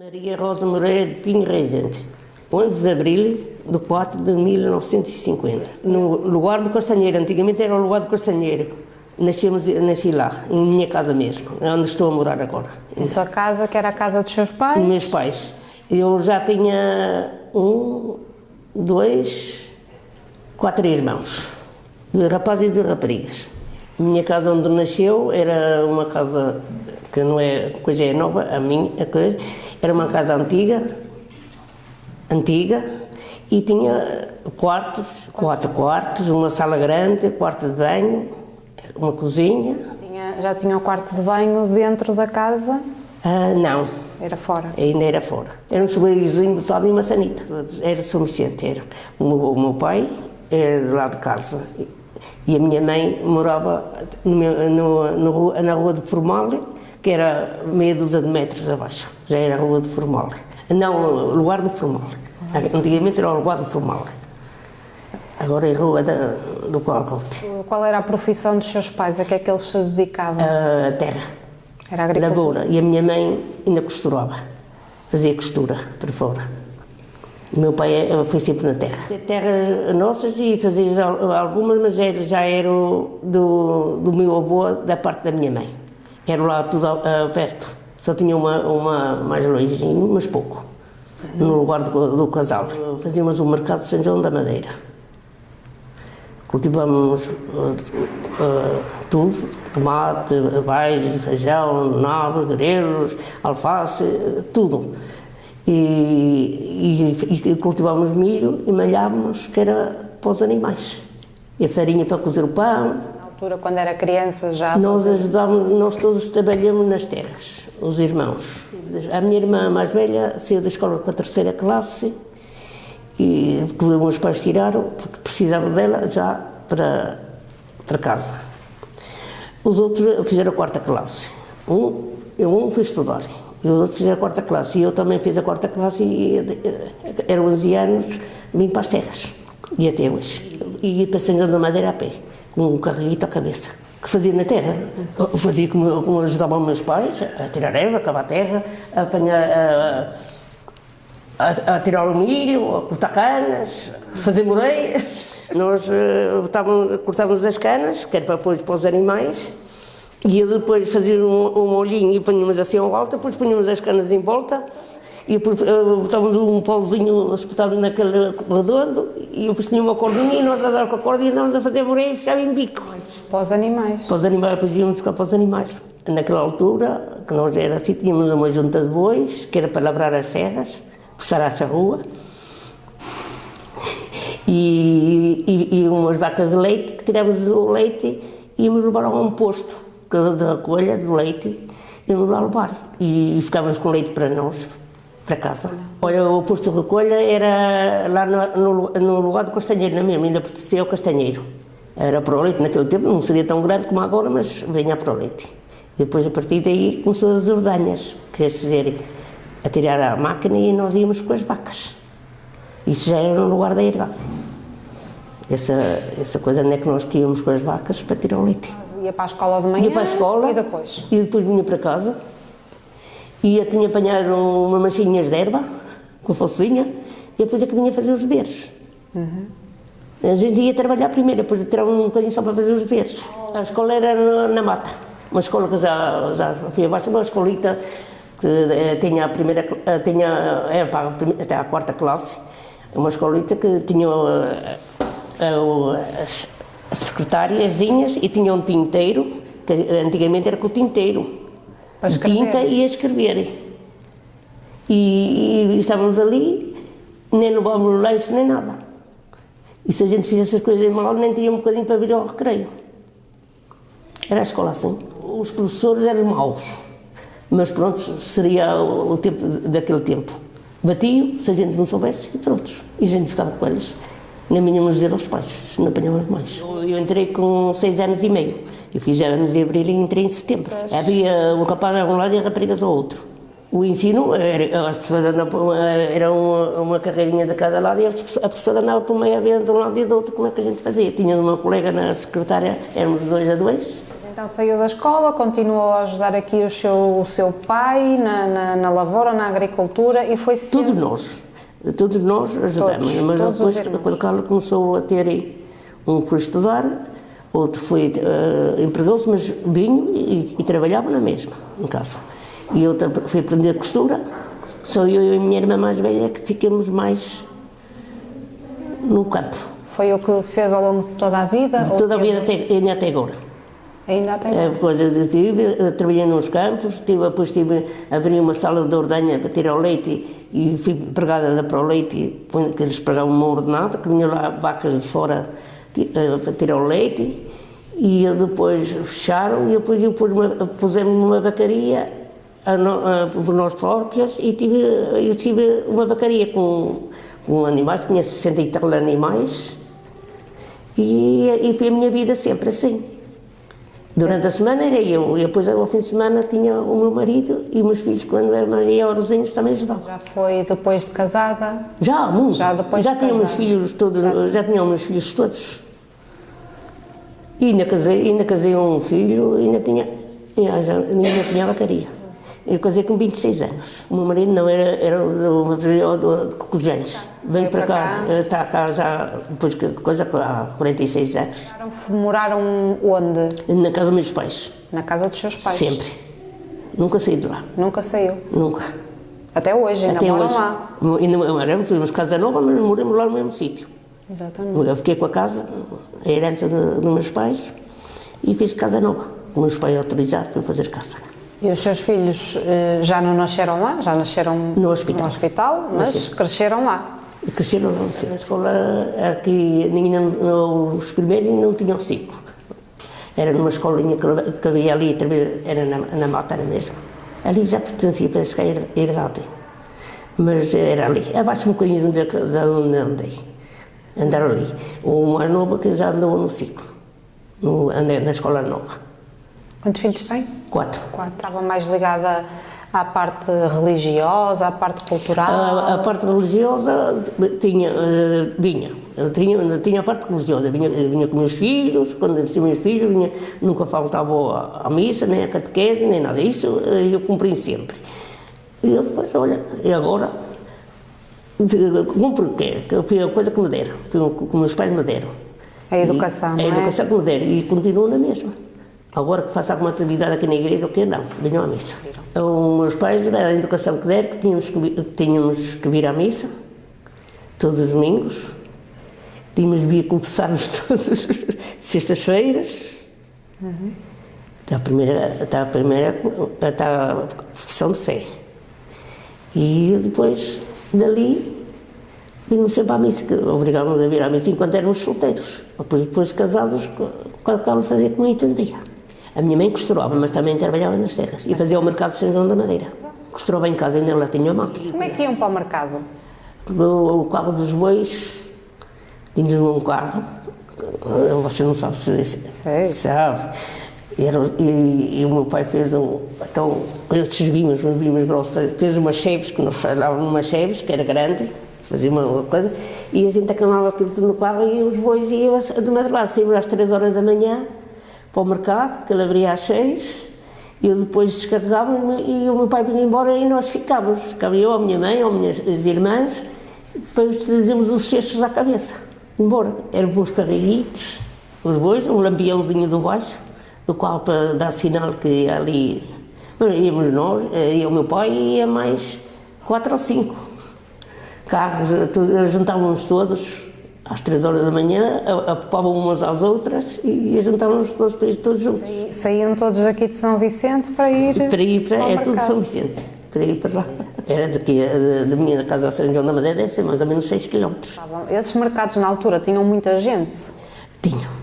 Maria Rosa Moreira de Pinho Reisente, 11 de abril de 4 de 1950. No lugar do Castanheiro, antigamente era o lugar do Castanheiro. Nasci lá, em minha casa mesmo, onde estou a morar agora. Em sua casa, que era a casa dos seus pais? Meus pais. Eu já tinha 1, 2, 4 irmãos, 2 rapazes e 2 raparigas. A minha casa onde nasceu era uma casa que não é coisa é nova, a minha coisa, era uma casa antiga, e tinha quartos, 4 quartos, uma sala grande, quarto de banho, uma cozinha. Já tinha o quarto de banho dentro da casa? Não. Era fora? Ainda era fora. Era um chuveirozinho botado em maçanita. Era São Vicente, era. O meu pai era de lá de casa e a minha mãe morava na rua de Formal, que era meia dúzia de metros abaixo. Já era a rua de Formal. Não, o lugar do Formal. Antigamente era o lugar do Formal. Agora é a rua do Qualcote. Qual era a profissão dos seus pais? A que é que eles se dedicavam? A terra. Era a agricultura? Lavoura. E a minha mãe ainda costurava. Fazia costura para fora. O meu pai foi sempre na terra. Terras nossas e fazia algumas, mas já era do meu avô, da parte da minha mãe. Era lá tudo perto. Só tinha uma mais longinho, mas pouco. No lugar do casal. Fazíamos o mercado de São João da Madeira. Cultivamos tudo, tomate, abelhas, feijão, nabo, grelos, alface, tudo. E cultivávamos milho e malhávamos, que era para os animais. E a farinha para cozer o pão. Na altura, quando era criança, já... Nós todos trabalhamos nas terras, os irmãos. A minha irmã mais velha saiu da escola com a 3ª classe, e porque os meus pais tiraram, porque precisavam dela já para casa. Os outros fizeram a 4ª classe. Um foi estudar, e os outros fizeram a 4ª classe. E eu também fiz a 4ª classe e eram 11 anos, vim para as terras, e até hoje. E ia para São João da Madeira a pé, com um carreguito à cabeça, que fazia na terra. Eu fazia como ajudavam meus pais, a tirar erva, a cavar a terra, a apanhar... A tirar o milho, a cortar canas, a fazer moreias. Nós cortávamos as canas, que era para depois para os animais, e eu depois fazia um molhinho e punhamos assim ao alto, depois punhamos as canas em volta, e depois botávamos um pauzinho espetado naquele redondo, e depois tinha uma cordinha, e nós a dar com a corda e andávamos a fazer moreias e ficava em bico. Para os animais? Para os animais, depois íamos buscar para os animais. Naquela altura, que nós era assim, tínhamos uma junta de bois, que era para labrar as serras, puxar a charrua, e umas vacas de leite, que tirávamos o leite e íamos levar a um posto de recolha do leite, íamos lá levar, e ficávamos com leite para nós, para casa. Olha, o posto de recolha era lá no lugar do Castanheiro, não é mesmo? Ainda pertencia ao Castanheiro. Era para o leite, naquele tempo não seria tão grande como agora, mas vinha para o leite. E depois, a partir daí, começou as ordenhas, que é dizer, a tirar a máquina, e nós íamos com as vacas. Isso já era no lugar da herdade. Essa coisa não é que nós íamos com as vacas para tirar o leite. Ia para a escola de manhã? Ia para a escola. E depois? E depois vinha para casa. E eu tinha apanhado umas manchinhas de erva, com a focinha, e depois é que vinha fazer os deveres. A gente ia trabalhar primeiro, depois tirava um bocadinho só para fazer os deveres. A escola era na mata. Uma escola que já fui abaixo, uma escolita que tinha até a 4ª classe, uma escolita que tinha as secretariazinhas e tinha um tinteiro, que antigamente era com o tinteiro, de tinta, e a escrever. E estávamos ali, nem levávamos lanche nem nada. E se a gente fizesse as coisas mal, nem tinha um bocadinho para vir ao recreio. Era a escola assim. Os professores eram maus. Mas pronto, seria o tempo daquele tempo. Batiam, se a gente não soubesse, e pronto. E a gente ficava com eles. Nem vinhamos dizer aos pais, se não apanhávamos mais. Eu entrei com 6 anos e meio. Eu fiz anos de abril e entrei em setembro. Havia um rapaz a um lado e raparigas ao outro. O ensino, as pessoas andavam, era uma carreirinha de cada lado, e a professora andava por meio, havia de um lado e do outro. Como é que a gente fazia? Tinha uma colega na secretária, éramos 2 a 2. Então saiu da escola, continuou a ajudar aqui o seu pai na lavoura, na agricultura e foi sempre... Todos nós ajudamos, mas todos os depois, irmãos. quando o Carlos começou a ter, um foi estudar, outro foi, empregou-se, mas vinha e trabalhava na mesma, em casa. E outra foi aprender costura, só eu e a minha irmã mais velha que ficamos mais no campo. Foi o que fez ao longo de toda a vida? De ou toda a teve- vida, ainda até agora. Ainda tem? É coisa eu trabalhei nos campos, depois abri uma sala de ordenha para tirar o leite e fui empregada da Pro Leite, que eles pagavam uma ordenada, que vinha lá vacas de fora para tirar o leite, e depois fecharam e depois pusemos numa vacaria por nós próprias e eu tive uma vacaria com animais, tinha 60 e tal animais e foi a minha vida sempre assim. Durante a semana era eu, e depois ao fim de semana tinha o meu marido e os meus filhos, quando eram maiorzinhos, também ajudavam. Já foi depois de casada? Já, muito. Já depois já de tinha meus casar. filhos todos, já tinha os meus filhos todos. E ainda casei um filho, ainda tinha vacaria. Eu casei com 26 anos. O meu marido não era de Cocujães. Veio para cá, está cá já, depois que coisa, há 46 anos. Moraram onde? Na casa dos meus pais, Na casa dos seus pais? sempre. Nunca saí de lá, Nunca saiu? nunca. Até hoje, ainda Até moram hoje. lá? Ainda moramos, fizemos casa nova, mas moramos lá no mesmo sítio. Exatamente. Eu fiquei com a casa, a herança dos meus pais, e fiz casa nova. Os meus pais autorizaram para fazer casa. E os seus filhos já não nasceram lá? Já nasceram No hospital. mas Nasceram. cresceram lá? E cresceram na escola, aqui, os primeiros não tinham ciclo. Era numa escolinha que havia ali, era na mata, era mesmo. Ali já pertencia, parece que era herdade. Mas era ali, abaixo um bocadinho de onde andei. Andaram ali. O mais novo que já andou no ciclo, na escola nova. Quantos filhos tem? 4. Estava mais ligada à parte religiosa, à parte cultural? A parte religiosa vinha. Eu tinha a parte religiosa, vinha com meus filhos, quando eu tinha meus filhos, nunca faltava à missa, nem à catequese, nem nada. Isso eu cumpri sempre. E eu depois, olha, e agora? Cumpro o quê? Que foi a coisa que me deram, foi o que meus pais me deram. A educação, A educação que me deram, e continuo na mesma. Agora que faço alguma atividade aqui na igreja, o quê? Não, venham à missa. Os meus pais, a educação que deram, que tínhamos que vir à missa, todos os domingos, tínhamos de vir confessar-nos todas as sextas-feiras, está a confissão de fé. E depois, dali, vimos sempre à missa, que obrigávamos a vir à missa enquanto éramos solteiros. Depois casados, cada qual fazia como entendia. A minha mãe costurava, mas também trabalhava nas terras e fazia o mercado de São João da Madeira. Costurava em casa, ainda ela tinha a máquina. Como é que iam para o mercado? O carro dos bois, tínhamos um carro, você não sabe se Sei. sabe. E o meu pai fez então, estes vinhos grossos, fez umas cheves, que nós falávamos umas cheves, que era grande, fazia uma coisa, e a gente acalmava aquilo tudo no carro e os bois iam de madrugada, saímos às 3 horas da manhã para o mercado, que ele abria às 6, e eu depois descarregava e o meu pai vinha embora e nós ficávamos. Ficava eu, a minha mãe, ou minhas irmãs, depois trazíamos os cestos à cabeça, embora. Eram uns carreguitos, os bois, um lampiãozinho do baixo, do qual para dar sinal que ali. Íamos nós, ia o meu pai e ia mais 4 ou 5 carros, juntávamos todos às 3 horas da manhã, apopavam umas às outras e juntávamos todos juntos. Saíam todos aqui de São Vicente para ir Para ao é tudo mercado. São Vicente, para ir para lá. Era daqui, da minha casa a São João da Madeira, deve ser mais ou menos 6 km. Tá bom. Esses mercados na altura tinham muita gente? Tinham.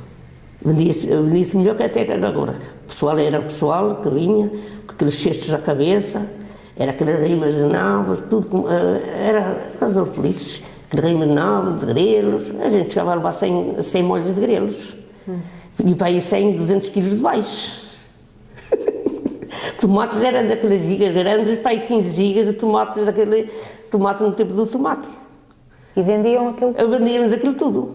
Vendia-se melhor que até agora. Era o pessoal que vinha, com aqueles cestos à cabeça, era aquelas rimas de nabos, tudo, era as hortaliças, aquelas rimas de nabos, de grelos, a gente chegava a levar 100 molhos de grelos. E para aí 100, 200 quilos de baixos. Tomates eram daquelas gigas grandes, para aí 15 gigas de tomates, daquele tomate no tempo do tomate. E vendiam aquilo? Vendíamos aquilo tudo.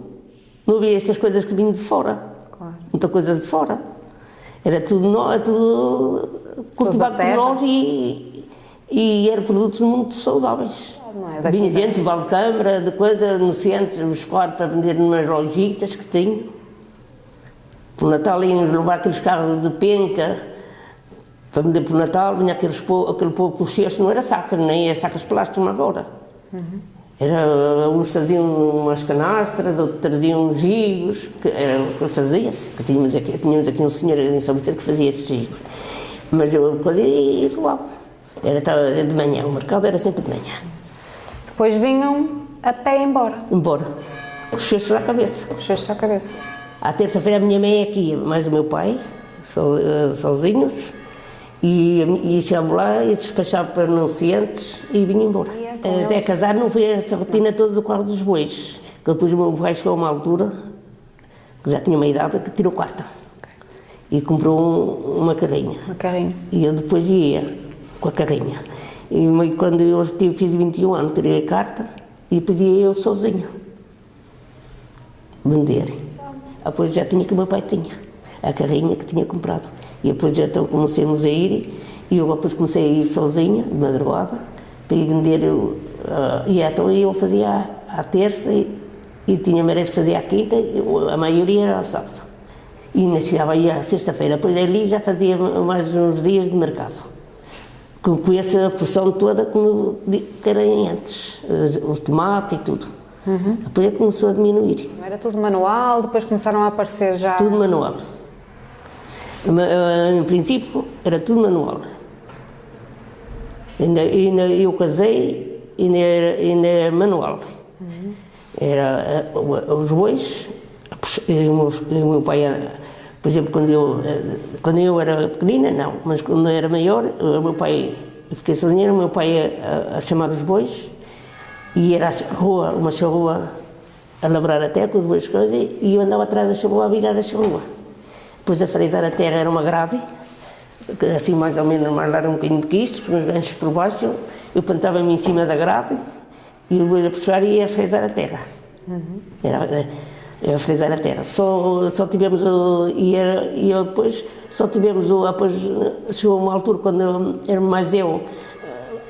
Não havia estas coisas que vinham de fora. Claro. Muita coisa de fora. Era tudo cultivado por nós e eram produtos muito saudáveis. Não é? Vinha gente de Valcâmara, de coisa, anunciantes, buscar para vender numas lojitas que tinham. Por Natal íamos levar aqueles carros de penca para vender por Natal, vinha aquele povo com cestos, não era sacas, nem é sacas plásticas como agora. Uns traziam umas canastras, outros traziam gigos, que fazia-se, que tínhamos aqui um senhor em São Vicente que fazia esses gigos. Mas eu fazia e igual. Era de manhã, o mercado era sempre de manhã. Depois vinham a pé embora. Embora, os cestos à cabeça. Os cestos à cabeça. À terça-feira a minha mãe aqui, mais o meu pai, sozinhos, e chegámos lá e despachava para anunciantes e vinha embora. Até casar não foi esta rotina toda do carro dos bois, que depois o meu pai chegou a uma altura, que já tinha uma idade, que tirou quarta. E comprou uma carrinha. Uma carrinha. E eu depois ia com a carrinha. E quando eu fiz 21 anos, tirei a carta e depois ia eu sozinha vender. Depois já tinha que o meu pai tinha, a carrinha que tinha comprado. E depois já então comecemos a ir e eu depois comecei a ir sozinha, de madrugada, para ir vender. E então eu fazia à terça e tinha merece que fazia à quinta, a maioria era ao sábado. E ainda chegava aí à sexta-feira, depois ali já fazia mais uns dias de mercado. Com essa porção toda que era antes, o tomate e tudo. Depois começou a diminuir. Era tudo manual, depois começaram a aparecer já... Tudo manual. Em princípio era tudo manual. Ainda eu casei, ainda era manual. Era os bois, e o meu pai, por exemplo, quando eu era pequenina, não, mas quando eu era maior, o meu pai, eu fiquei sozinha, o meu pai a chamar os bois, e era uma charrua a labrar a terra com os bois coisas, e eu andava atrás da charrua a virar a charrua. Depois a fresar a terra era uma grade, assim mais ou menos mais larga um bocadinho que isto, com os ganchos por baixo, eu plantava-me em cima da grade, e depois a puxar e ia a fresar a terra. Era a fresar a terra. Só tivemos, e eu depois, só tivemos, depois chegou uma altura, quando era mais eu,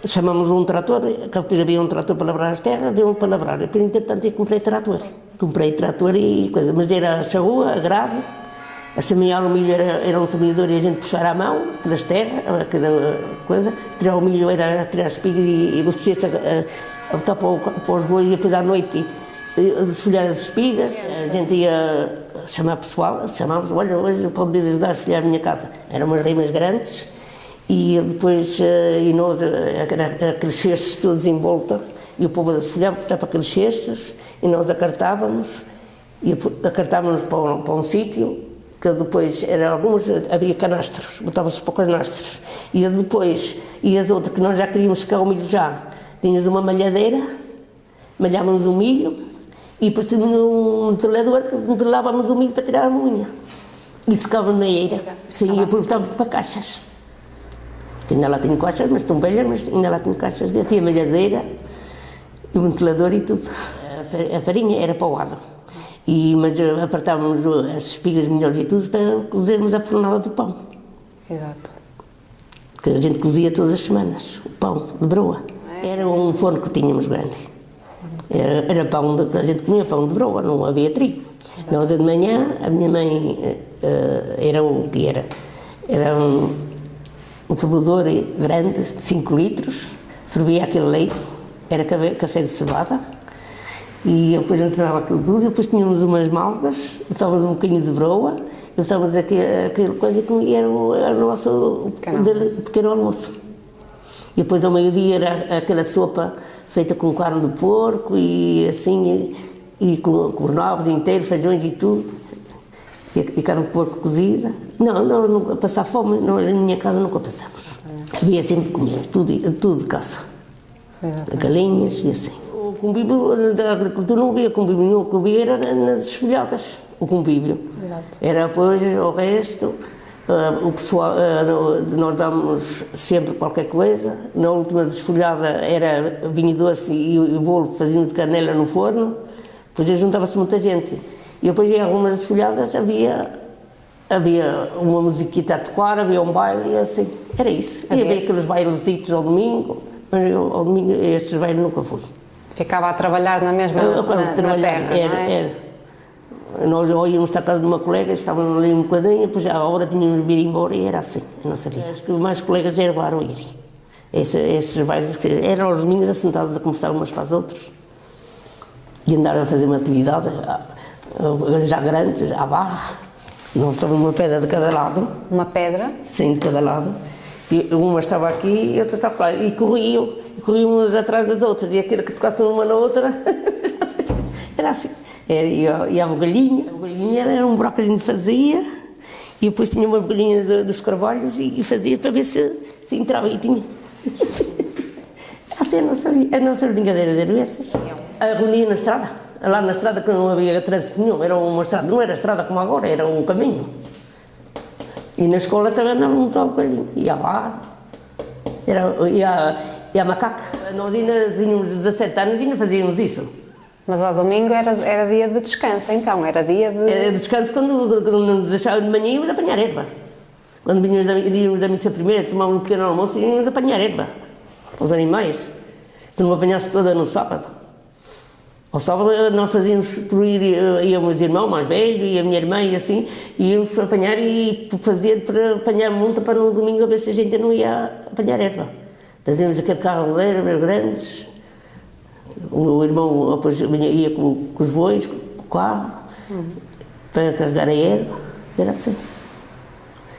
chamamos um trator, que depois havia um trator para labrar as terras, havia um para labrar. Depois, entretanto, eu comprei trator e coisa, mas era a charrua, a grade, a semear o milho era um semeador e a gente puxar à mão, nas terras, aquela coisa, tirar o milho era tirar as espigas e os cestos a botar para os bois e depois à noite desfolhar as espigas. A gente ia chamar pessoal, chamávamos, olha, hoje pode vir ajudar a folhar a minha casa. Eram umas rimas grandes e depois, e nós, aqueles cestos todos em volta, e o povo desfolhava, botava para aqueles cestos e nós acartávamos para um sítio, que depois havia canastros, botava-se para canastros. E depois, e as outras que nós já queríamos secar o milho já, tínhamos uma malhadeira, malhávamos o milho e depois tínhamos um metralhador que metralhávamos o milho para tirar a unha. E secávamos na eira. Sim, e aproveitávamos para caixas. Ainda lá tenho caixas, mas estão velhas, mas ainda lá tenho caixas desse. E a malhadeira, e o metralhador e tudo. A farinha era para o lado. Mas apertávamos as espigas melhores e tudo para cozermos a fornada do pão. Exato. Porque a gente cozia todas as semanas, o pão de broa. Era um forno que tínhamos grande. Era pão, a gente comia pão de broa, não havia trigo. Nós de manhã, a minha mãe era o que era? Era um fervedor grande, de 5 litros, fervia aquele leite, era café de cevada, e depois entrava aquilo tudo, e depois tínhamos umas malgas, botávamos um bocadinho de broa, e botávamos aquela coisa e era o nosso pequeno almoço. E depois ao meio-dia era aquela sopa feita com carne de porco e assim, e com nabos inteiros, feijões e tudo, e carne de porco cozida. Não passar fome, na minha casa nunca passamos. Havia sempre comer, tudo de caça, galinhas e assim. O convívio da agricultura não havia convívio nenhum, o que havia era nas desfolhadas, o convívio. Exato. Era depois o resto. O pessoal, nós dávamos sempre qualquer coisa. Na última desfolhada era vinho doce e o bolo que fazíamos de canela no forno. Depois juntava-se muita gente. E depois em algumas desfolhadas havia havia uma musiquita a tocar, havia um baile, e assim, era isso. Ia ver aqueles bailesitos ao domingo, mas eu ao domingo estes bailes nunca fui. Ficava a trabalhar na mesma na terra, era, não é? era. Nós íamos à casa de uma colega, estávamos ali um bocadinho, depois à hora tínhamos de vir embora e era assim, a nossa vida. Acho que mais colegas ervaram ir. Esses bailes que eram aos domingos assentados a conversar umas para as outras e andar a fazer uma atividade já grande, já barra. Nós estávamos uma pedra de cada lado. Uma pedra? Sim, de cada lado. E uma estava aqui e outra estava lá. E corriam umas atrás das outras. E aquele que tocasse uma na outra, era assim. E a bugalhinha. A bugalhinha era um buraco que a gente fazia. E depois tinha uma bugalhinha dos carvalhos e fazia para ver se entrava e tinha. Assim, a nossa brincadeira eram essas. A reunia na estrada. Lá na estrada que não havia trânsito nenhum. Era uma estrada, não era estrada como agora, era um caminho. E na escola também andávamos ao bocadinho. E a barra, e a macaca. Nós ainda tínhamos 17 anos e ainda fazíamos isso. Mas ao domingo era dia de descanso, então, era dia de... Era descanso quando nos deixavam de manhã íamos apanhar erva. Quando íamos à missa primeira, tomávamos um pequeno almoço e íamos apanhar erva. Para os animais. Se não apanhasse toda no sábado. Ao sábado nós fazíamos por ir, ia o meu irmão mais velho e a minha irmã e assim, íamos para apanhar e fazia para apanhar monta para no domingo a ver se a gente não ia apanhar erva. Trazíamos aquele carro de ervas grandes, o meu irmão depois ia com os bois, com o carro, para carregar a erva, era assim.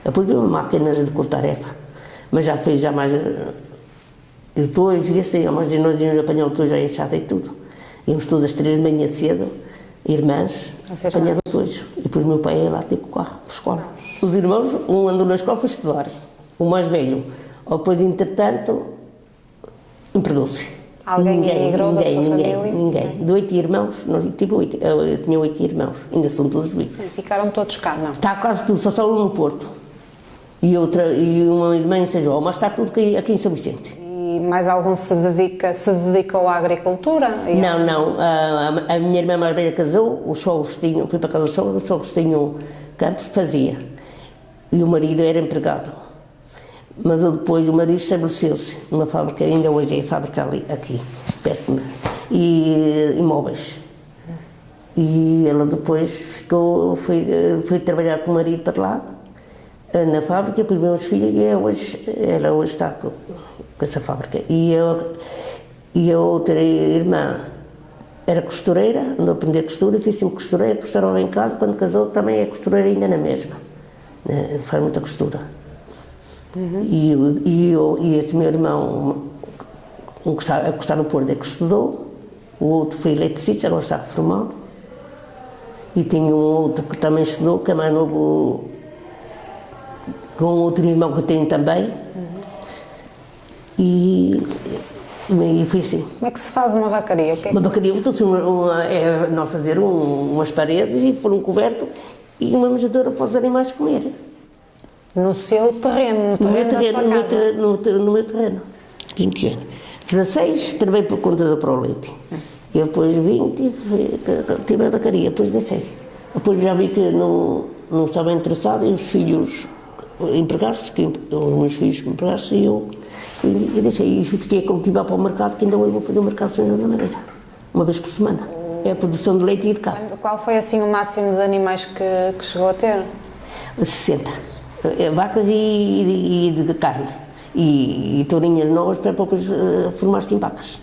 Depois veio máquinas de cortar erva, mas já fez já mais, e depois, e assim, mas nós íamos apanhar o tojo já enxada e tudo. Íamos todas as 3 de manhã cedo, irmãs, apanhar o tojo. E depois meu pai ia lá ter com o carro para a escola. Os irmãos, um andou na escola para estudar, o mais velho. Depois, entretanto, empregou-se. Alguém emigrou da sua família? Ninguém. De 8 irmãos, eu tinha 8 irmãos, ainda são todos vivos. E ficaram todos cá, não? Está quase tudo, só um no Porto. E uma irmã em São João, mas está tudo aqui em São Vicente. E mais algum se dedicou à agricultura? Não. A minha irmã mais velha casou, fui para casa dos sogros tinham campos, fazia. E o marido era empregado. Mas depois o marido estabeleceu-se numa fábrica, ainda hoje é a fábrica ali, aqui, perto de e imóveis. E ela depois foi trabalhar com o marido para lá, na fábrica, depois veio os filhos e ela hoje está com essa fábrica. E a outra irmã era costureira, andou a aprender costura, fiz sempre costureira, costurava em casa, quando casou também é costureira ainda na mesma, faz muita costura. E esse meu irmão, um que está no Porto, é que estudou, o outro foi eletricista, agora está reformado, e tinha um outro que também estudou, que é mais novo, com outro irmão que tenho também, e foi assim. Como é que se faz uma vacaria? Uma vacaria, é nós fazer umas paredes e pôr um coberto e uma manjedoura para os animais comer. No seu terreno, no meu terreno, 20 anos. 16 trabalhei por conta da Proleite. E depois 20 tive a vacaria, depois deixei. Depois já vi que não estava interessado e os filhos empregaram-se, os meus filhos empregaram-se e eu deixei. E fiquei a cultivar para o mercado, que ainda hoje vou fazer o mercado de São João da Madeira, uma vez por semana. É a produção de leite e de carne. Qual foi assim o máximo de animais que chegou a ter? 60. Vacas e de carne. E tourinhas novas para depois formar-se em vacas.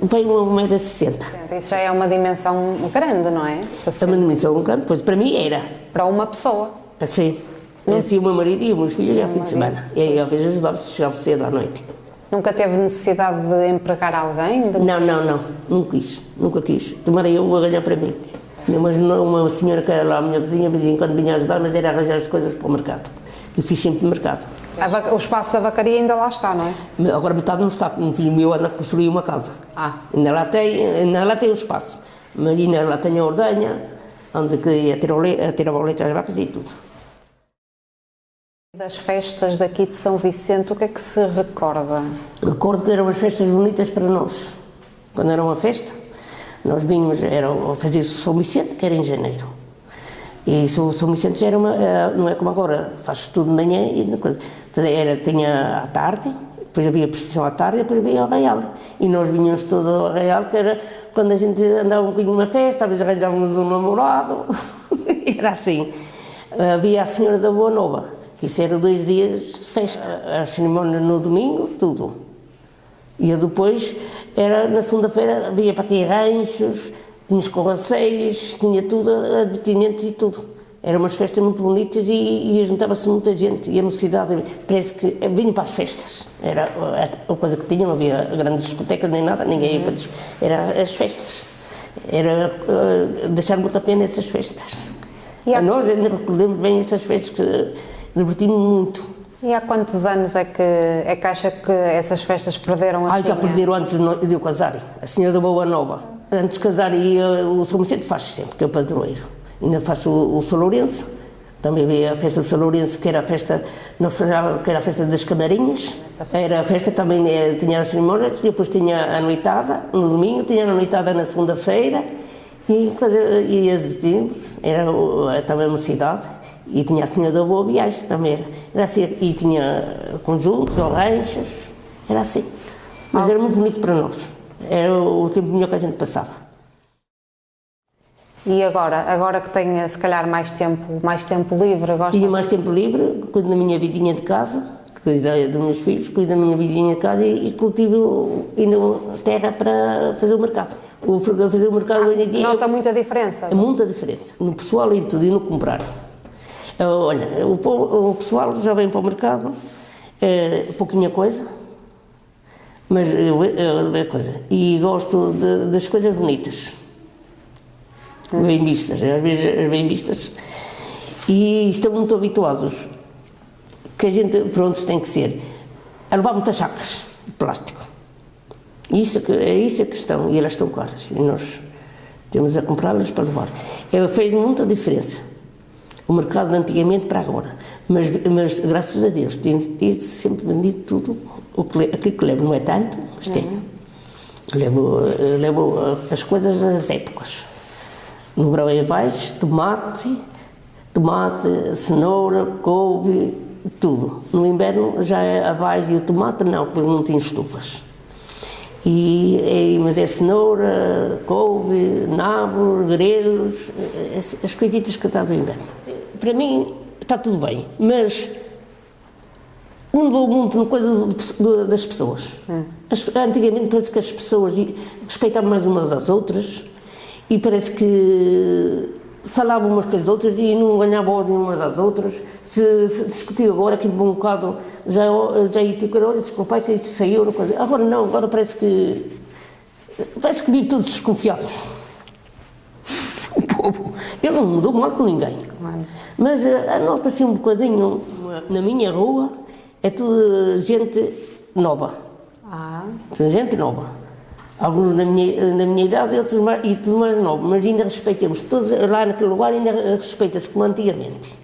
Veio uma média de 60. Isso já é uma dimensão grande, não é? 60. É uma dimensão grande, pois para mim era. Para uma pessoa. Assim. Assim o meu marido e os meus filhos já fim de semana. E aí às vezes ajudava-se, chegava cedo à noite. Nunca teve necessidade de empregar alguém? Não. Nunca quis. Tomarei eu a ganhar para mim. Mas uma senhora que era lá a minha vizinha, de vez em quando vinha ajudar, mas era arranjar as coisas para o mercado. Eu fiz sempre mercado. O espaço da vacaria ainda lá está, não é? Agora metade não está, um filho meu anda a construir uma casa. Ainda lá tem o espaço, mas ainda lá tem a ordenha, onde ia ter a boleta às vacas e tudo. Das festas daqui de São Vicente, o que é que se recorda? Recordo que eram umas festas bonitas para nós. Quando era uma festa, nós vínhamos, fazia-se São Vicente, que era em janeiro. E isso, o São Vicente já era não é como agora, faz-se tudo de manhã e coisa. Tinha à tarde, depois havia procissão à tarde e depois havia o arraial. E nós vinhamos todos ao arraial, que era quando a gente andava um bocadinho numa festa, às vezes arranjávamos um namorado, era assim. Havia a Senhora da Boa Nova, que isso era 2 dias de festa, a cerimónia no domingo, tudo. E depois, era na segunda-feira, havia para aqui ranchos, tinha os corraceiros, tinha tudo, advertimentos e tudo. Eram umas festas muito bonitas e juntava-se muita gente. E a mocidade, parece que vinham para as festas. Era a coisa que tinham, não havia grandes discotecas nem nada, ninguém ia para era as festas. Era deixar muito a pena essas festas. Nós ainda recordamos bem essas festas, que divertimos muito. E há quantos anos é que acha que essas festas perderam assim? Já perderam antes de eu casar. A Senhora da Boa Nova. Antes de casar, o São Vicente faz sempre, que é o padroeiro. Ainda faz o São Lourenço. Também havia a festa de São Lourenço, que era a festa, que era a festa das camarinhas. Era a festa também, tinha as cerimônias, depois tinha a noitada no domingo, tinha a noitada na segunda-feira. E advertimos, era também uma cidade. E tinha a Senhora da Boa Viagem, também era assim, e tinha conjuntos, ou ranchos, era assim. Mas era muito bonito para nós, era o tempo melhor que a gente passava. E agora que tenho se calhar mais tempo livre, gosta? Tinha mais tempo livre, cuido da minha vidinha de casa, cuido dos meus filhos, cuido da minha vidinha de casa e cultivo ainda terra para fazer o mercado. Fazer o mercado hoje em dia... Nota muita diferença? É muita diferença, no pessoal e tudo, e no comprar. Olha, o pessoal já vem para o mercado, pouquinha coisa, mas é coisa. E gosto das coisas bonitas, bem vistas, às vezes bem vistas. E estão muito habituados, que a gente, pronto, tem que ser, a levar muitas sacas de plástico. É isso a questão, e elas estão caras, e nós temos a comprá-las para levar. Fez muita diferença. O mercado de antigamente para agora, mas graças a Deus tenho sempre vendido tudo, aquilo que levo não é tanto, mas tenho. Levo as coisas das épocas. No verão é abaixo, tomate, cenoura, couve, tudo. No inverno já é abaixo e o tomate não, porque não tem estufas. Mas é cenoura, couve, nabos, grelos, as coisitas que está do inverno. Para mim está tudo bem, mas não vou muito na coisa das pessoas. Antigamente parece que as pessoas respeitavam mais umas às outras e parece que falavam umas com as outras e não ganhavam ódio umas às outras. Se discutiu agora aqui um bocado, já ia ter que olha, desculpa, que isso saiu, coisa. Agora não, agora parece que vivem todos desconfiados. O povo, eu não me dou mal com ninguém. Mas nota-se um bocadinho, na minha rua, é tudo gente nova. Gente nova. Alguns da minha idade e tudo mais novo, mas ainda respeitamos, todos lá naquele lugar ainda respeita-se como antigamente.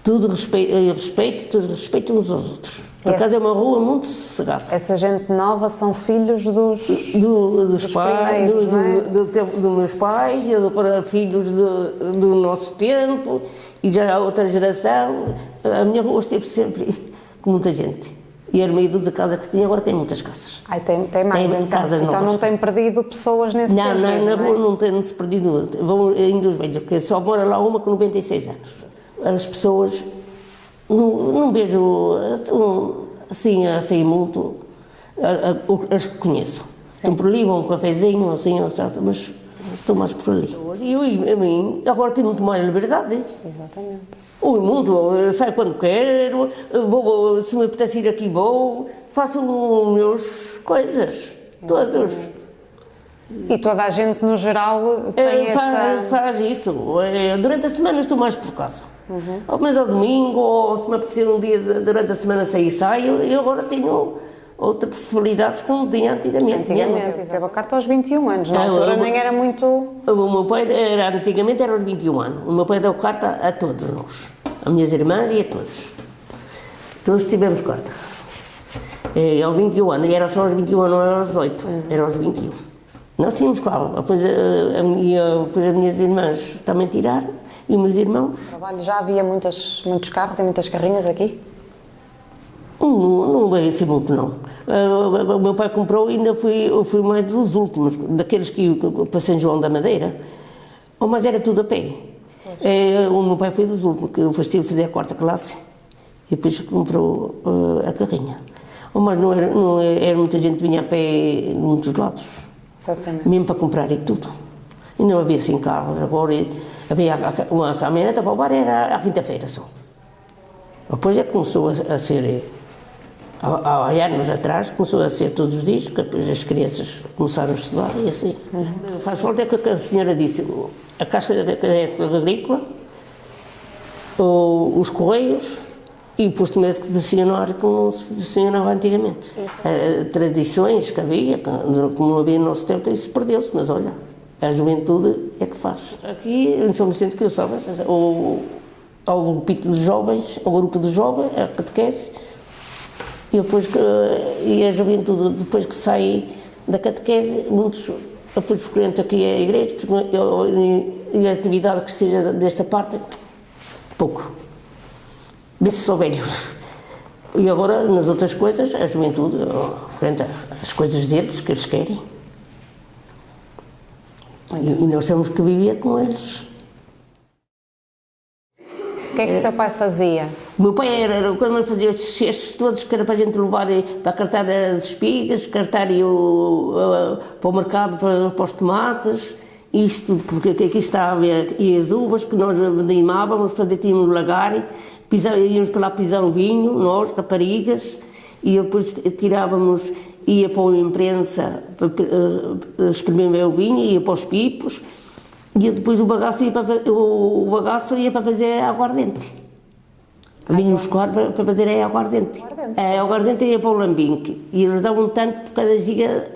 Tudo respeito, todos respeitam uns aos outros. Por acaso é uma rua muito sossegada. Essa gente nova são filhos dos pais, do meus pais, e agora filhos do nosso tempo, e já há outra geração. A minha rua esteve sempre com muita gente. E era meio das casas que tinha, agora tem muitas casas. Tem mais, tem casas então novas. Não tem perdido pessoas nesse sentido? Não, na rua não tem-se perdido, vão ainda os velhos, porque só mora lá uma com 96 anos. As pessoas, não vejo assim a sair muito, as que conheço. Estão por ali, vão um cafezinho, assim, mas estou mais por ali. E a mim, agora tenho muito mais liberdade. Exatamente. Muito, saio quando quero, se me apetece ir aqui vou, faço as minhas coisas, todas. E toda a gente, no geral, tem faz isso. Durante a semana estou mais por casa. Mas ao domingo, ou se me apetecer um dia durante a semana saio, e agora tenho outras possibilidades que não tinha antigamente. Teve a carta aos 21 anos, na altura nem era muito... O meu pai, antigamente era aos 21 anos, o meu pai deu carta a todos nós, a minhas irmãs e a todos. Todos tivemos carta. Aos 21 anos, e era só aos 21 anos, não era aos 18, era aos 21. Nós tínhamos carro, depois, depois as minhas irmãs também tiraram, e os meus irmãos. Trabalho, já havia muitos carros e muitas carrinhas aqui? Não veio assim muito, não. O meu pai comprou e ainda eu fui mais dos últimos, daqueles que iam para São João da Madeira, mas era tudo a pé. O meu pai foi dos últimos, que depois tive a fazer a 4ª classe e depois comprou a carrinha. Mas não era muita gente que vinha a pé de muitos lados. Exatamente. Mesmo para comprar e tudo. E não havia assim carros, agora havia uma caminhoneta para o bar, era à quinta-feira só. Depois é que começou a ser, há anos atrás, começou a ser todos os dias, que depois as crianças começaram a estudar e assim. Faz falta é que a senhora disse, a Caixa Agrícola, os Correios e o posto médico veterinário como se funcionava antigamente. Tradições que havia, como não havia no nosso tempo, isso perdeu-se, mas olha, a juventude é que faz. Aqui em São Vicente que eu saiba, há o grupito de jovens, o grupo de jovens, a catequese, e a juventude, depois que sai da catequese, muitos depois frequentam aqui a igreja, e a atividade que seja desta parte, pouco. Vê-se só velhos. E agora, nas outras coisas, a juventude frequenta as coisas deles, que eles querem. E nós temos que viver com eles. O que é que o seu pai fazia? O meu pai era quando ele fazia estes cestos todos, que era para a gente levar para cartar as espigas, cartar para o mercado, para os tomates, isto tudo, porque aqui estava, e as uvas que nós vendimávamos, tínhamos lagar, íamos para lá pisar o vinho, nós, raparigas, e depois tirávamos, ia para a imprensa, para experimentar o vinho, ia para os pipos, e depois o bagaço ia para fazer aguardente. Vinha buscar para fazer a aguardente. A aguardente ia para o lambique, e eles davam tanto por cada giga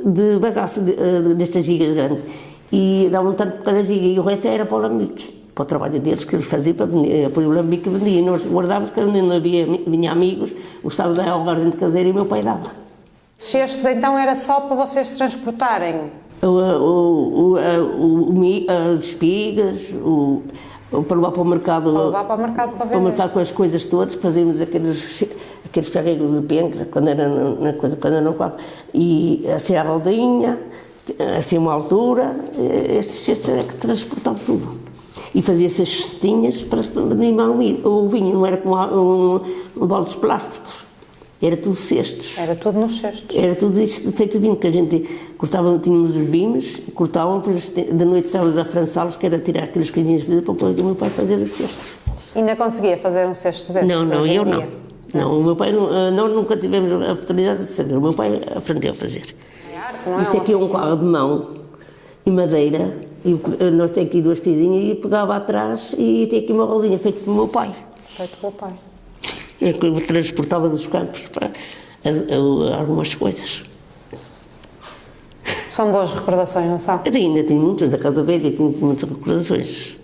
de bagaço, destas gigas grandes, e davam tanto por cada giga, e o resto era para o lambique, para o trabalho deles, que eles faziam para vender, depois o lambique vendia, e nós guardávamos, que não havia, vinha amigos, gostava da aguardente caseira, e o meu pai dava. Esses cestos então era só para vocês transportarem? As espigas, para levar para o mercado, para vender. O mercado com as coisas todas, que fazíamos aqueles carregos de penca, quando era no carro, e assim a rodinha, assim uma altura, estes é que transportavam tudo. E fazia-se as cestinhas para animar o vinho, não era como baldes plásticos. Era tudo cestos. Era tudo nos cestos. Era tudo isto feito de vinho, que a gente cortava, tínhamos os vinhos, cortavam, depois de noite estávamos a françá-los, que era tirar aqueles coisinhos de para depois o meu pai fazer os cestos. Ainda conseguia fazer um cesto desses? Não, eu não. Não, o meu pai, nós nunca tivemos a oportunidade de saber, o meu pai aprendeu a fazer. É arte, não é? Isto aqui é um carro de mão, e madeira, e nós temos aqui 2 coisinhas, e pegava atrás, e tem aqui uma rolinha feita pelo meu pai. Feito pelo pai. É que eu transportava dos campos para algumas coisas. São boas recordações, não são? Eu ainda tenho muitas da Casa Velha, tenho muitas recordações.